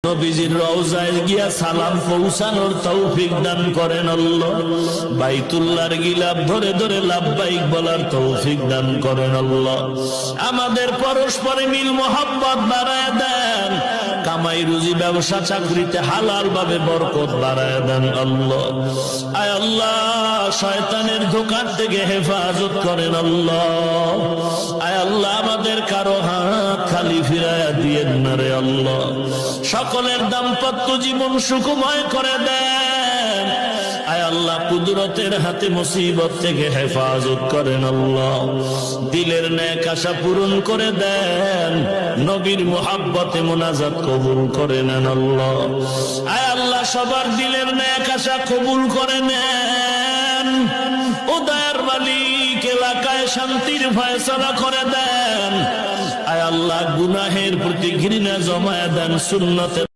নবীজির রওজায় গিয়া সালাম পৌঁছানোর তৌফিক দান করেন আল্লাহ। বাইতুল্লাহর গিলাফ ধরে ধরে লাব্বাইক বলার তৌফিক দান করেন আল্লাহ। আমাদের পরস্পরে মিল মোহাব্বত বাড়ায় দেন, কামাই রুজি ব্যবসা চাকরিতে হালাল ভাবে বরকত বাড়ায় দেন আল্লাহ। আয় আল্লাহ, শয়তানের দোকান থেকে হেফাজত করেন আল্লাহ। আয় আল্লাহ, আমাদের কারো হাত খালি ফিরায়া দিয়েন না রে আল্লাহ। সকলের দাম্পত্য জীবন সুখময় করে দেন। আয় আল্লাহ, কুদরতের হাতে মুসিবত থেকে হেফাজত করেন আল্লাহ। দিলের নেক আশা পূরণ করে দেন, নবীর মুহাব্বতে মুনাজাত কবুল করে নেন আল্লাহ। আয় আল্লাহ, সবার দিলের নেক আশা কবুল করে নেন। ও দয়ার মালিক, এলাকায় শান্তির ফয়সালা করে দেন। আয় আল্লাহ, গুনাহের প্রতি ঘৃণা জমায়া দেন, সুন্নতের